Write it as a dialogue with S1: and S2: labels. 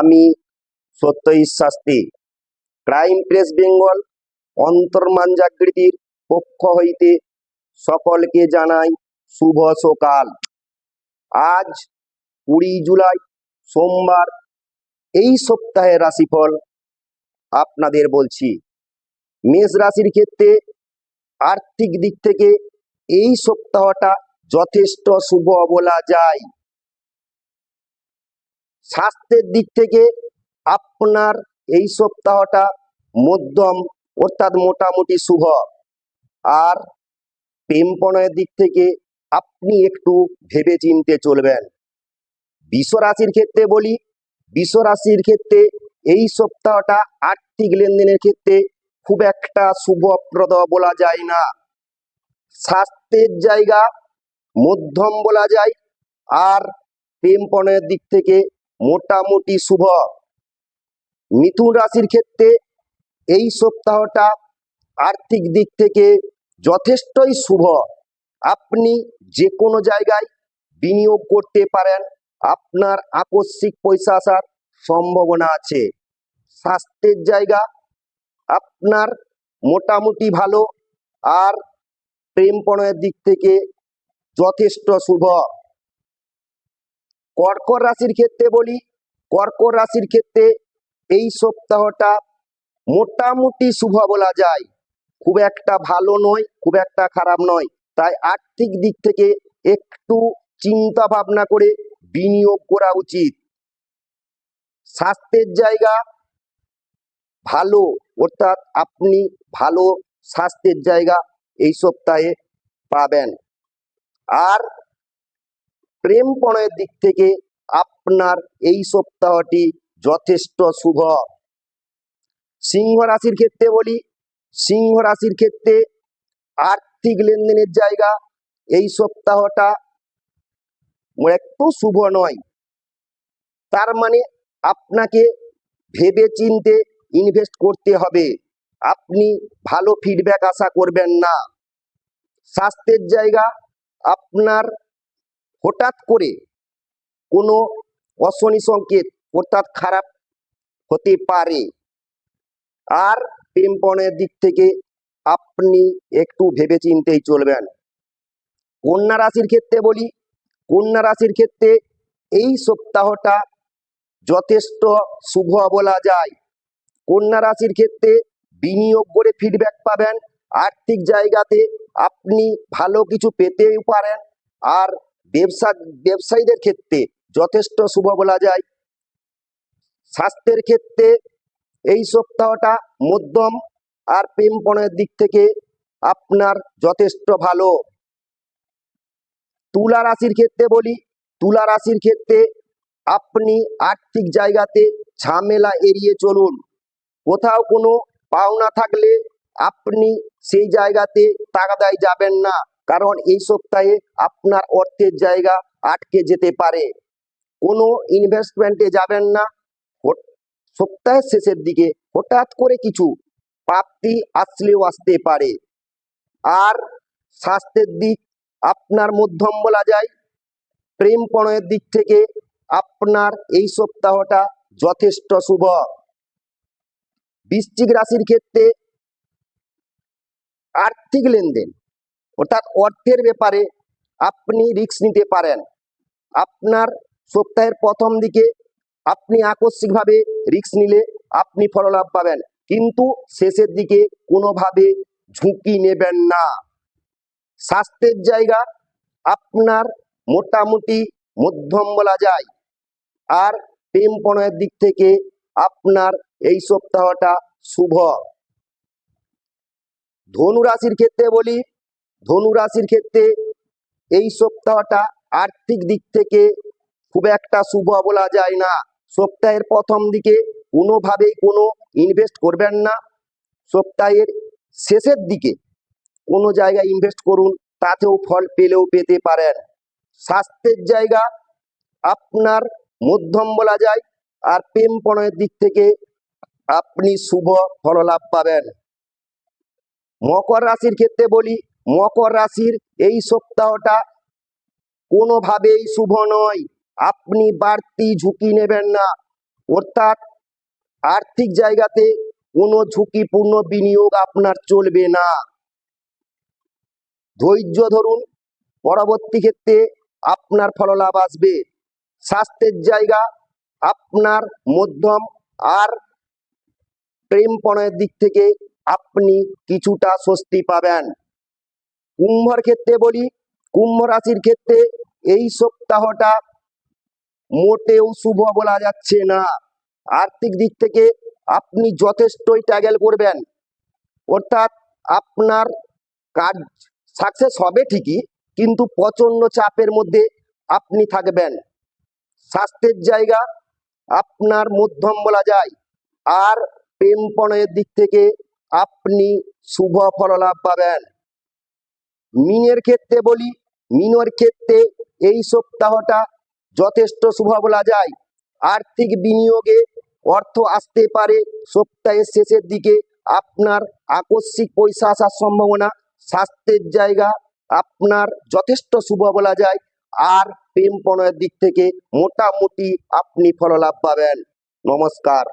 S1: আমি Satyajit Shastri crime press Bengal অন্তর্মান জাগৃতির পক্ষ হইতে সকলকে জানাই শুভ সকাল। আজ 20 জুলাই সোমবার। এই সপ্তাহের রাশিফল আপনাদের বলছি। মেষ রাশির ক্ষেত্রে আর্থিক দিক থেকে এই সপ্তাহটা যথেষ্ট শুভ বলা যায়। স্বাস্থ্যের দিক থেকে আপনার এই সপ্তাহটা মধ্যম অর্থাৎ মোটামুটি শুভ। আর প্রেম প্রণয়ের দিক থেকে আপনি একটু ভেবে চিনতে চলবেন। বৃষ রাশির ক্ষেত্রে বলি, বৃষ রাশির ক্ষেত্রে এই সপ্তাহটা আর্থিক লেনদেনের ক্ষেত্রে খুব একটা শুভপ্রদ বলা যায় না। স্বাস্থ্যের জায়গা মধ্যম বলা যায়, আর প্রেম প্রণয়ের দিক থেকে মোটামুটি শুভ। মিথুন রাশির ক্ষেত্রে এই সপ্তাহটা আর্থিক দিক থেকে যথেষ্টই শুভ। আপনি যে কোনো জায়গায় বিনিয়োগ করতে পারেন, আপনার আকস্মিক পয়সা আসার সম্ভাবনা আছে। স্বাস্থ্যের জায়গা আপনার মোটামুটি ভালো, আর প্রেম প্রণয়ের দিক থেকে যথেষ্ট শুভ। কর্কট রাশির ক্ষেত্রে বলি, কর্কট রাশির ক্ষেত্রে এই সপ্তাহটা মোটামুটি শুভ বলা যায়। খুব একটা ভালো নয়, খুব একটা খারাপ নয়। তাই আর্থিক দিক থেকে একটু চিন্তা ভাবনা করে বিনিয়োগ করা উচিত। স্বাস্থ্যের জায়গা ভালো, অর্থাৎ আপনি ভালো স্বাস্থ্যের জায়গা এই সপ্তাহে পাবেন। আর প্রেম প্রণয়ের দিক থেকে আপনার এই সপ্তাহটি যথেষ্ট শুভ। সিংহ রাশির ক্ষেত্রে বলি, সিংহ রাশির ক্ষেত্রে আর্থিক লেনদেনের জায়গা এই সপ্তাহটা একটু শুভ নয়। তার মানে আপনাকে ভেবে চিনতে ইনভেস্ট করতে হবে, আপনি ভালো ফিডব্যাক আশা করবেন না। স্বাস্থ্যের জায়গা আপনার হঠাৎ করে কোনো অশনি সংকেত অর্থাৎ খারাপ হতে পারে। আর প্রেম প্রণয়ের দিক থেকে আপনি একটু ভেবে চিনতেই চলবেন। কন্যা রাশির ক্ষেত্রে বলি, কন্যা রাশির ক্ষেত্রে এই সপ্তাহটা যথেষ্ট শুভ বলা যায়। কন্যা রাশির ক্ষেত্রে বিনিয়োগ করে ফিডব্যাক পাবেন, আর্থিক জায়গাতে আপনি ভালো কিছু পেতেও পারেন। আর ব্যবসায়ীদের ক্ষেত্রে যথেষ্ট শুভ বলা যায়। স্বাস্থ্যের ক্ষেত্রে এই সপ্তাহটা মধ্যম, আর প্রেম প্রণয়ের দিক থেকে আপনার যথেষ্ট ভালো। তুলা রাশির ক্ষেত্রে বলি, তুলা রাশির ক্ষেত্রে আপনি আর্থিক জায়গাতে ঝামেলা এড়িয়ে চলুন। কোথাও কোনো পাওনা থাকলে আপনি সেই জায়গাতে তাগাদায় যাবেন না, কারণ এই সপ্তাহে আপনার অর্থের জায়গা আটকে যেতে পারে। কোনো ইনভেস্টমেন্টে যাবেন না। সপ্তাহের শেষের দিকে হঠাৎ করে কিছু প্রাপ্তি আসলেও আসতে পারে। আর স্বাস্থ্যের দিক আপনার মধ্যম বলা যায়। প্রেম প্রণয়ের দিক থেকে আপনার এই সপ্তাহটা যথেষ্ট শুভ। বৃশ্চিক রাশির ক্ষেত্রে আর্থিক লেনদেন অর্থাৎ অর্থের ব্যাপারে আপনি রিস্ক নিতে পারেন। আপনার সপ্তাহের প্রথম দিকে আপনি আকস্মিকভাবে রিস্ক নিলে আপনি ফললাভ পাবেন, কিন্তু শেষের দিকে কোনোভাবে ঝুঁকি নেবেন না। স্বাস্থ্যের জায়গা আপনার মোটামুটি মধ্যম বলা যায়। আর প্রেম প্রণয়ের দিক থেকে আপনার এই সপ্তাহটা শুভ। ধনু রাশির ক্ষেত্রে বলি, ধনু রাশির ক্ষেত্রে এই সপ্তাহটা আর্থিক দিক থেকে খুব একটা শুভ বলা যায় না। সপ্তাহের প্রথম দিকে কোনোভাবেই কোনো ইনভেস্ট করবেন না। সপ্তাহের শেষের দিকে কোনো জায়গায় ইনভেস্ট করুন, তাতেও ফল পেলেও পেতে পারেন। স্বাস্থ্যের জায়গা আপনার মধ্যম বলা যায়, আর প্রেম প্রণয়ের দিক থেকে আপনি শুভ ফললাভ পাবেন। মকর রাশির ক্ষেত্রে বলি, মকর রাশির এই সপ্তাহটা কোনোভাবেই শুভ নয়। আপনি বাড়তি ঝুঁকি নেবেন না। অর্থাৎ আর্থিক জায়গাতে কোনো ঝুঁকিপূর্ণ বিনিয়োগ আপনার চলবে না। ধৈর্য ধরুন, পরবর্তী ক্ষেত্রে আপনার ফললাভ আসবে। স্বাস্থ্যের জায়গা আপনার মধ্যম, আর প্রেম প্রণয়ের দিক থেকে আপনি কিছুটা স্বস্তি পাবেন। কুম্ভর ক্ষেত্রে বলি, কুম্ভ রাশির ক্ষেত্রে এই সপ্তাহটা মোটেও শুভ বলা যাচ্ছে না। আর্থিক দিক থেকে আপনি যথেষ্টই ট্যাগেল করবেন, অর্থাৎ আপনার কাজ সাকসেস হবে ঠিকই, কিন্তু প্রচন্ড চাপের মধ্যে আপনি থাকবেন। স্বাস্থ্যের জায়গা আপনার মধ্যম বলা যায়, আর প্রেম প্রণয়ের দিক থেকে আপনি শুভ ফললাভ পাবেন। মিনের ক্ষেত্রে বলি, মিনের ক্ষেত্রে এই সপ্তাহটা যথেষ্ট শুভ বলা যায়। আর্থিক বিনিয়োগে অর্থ আসতে পারে। সপ্তাহের শেষের দিকে আপনার আকস্মিক পয়সা আসার সম্ভাবনা। স্বাস্থ্যের জায়গা আপনার যথেষ্ট শুভ বলা যায়, আর প্রেম প্রণয়ের দিক থেকে মোটামুটি আপনি ফললাভ পাবেন। নমস্কার।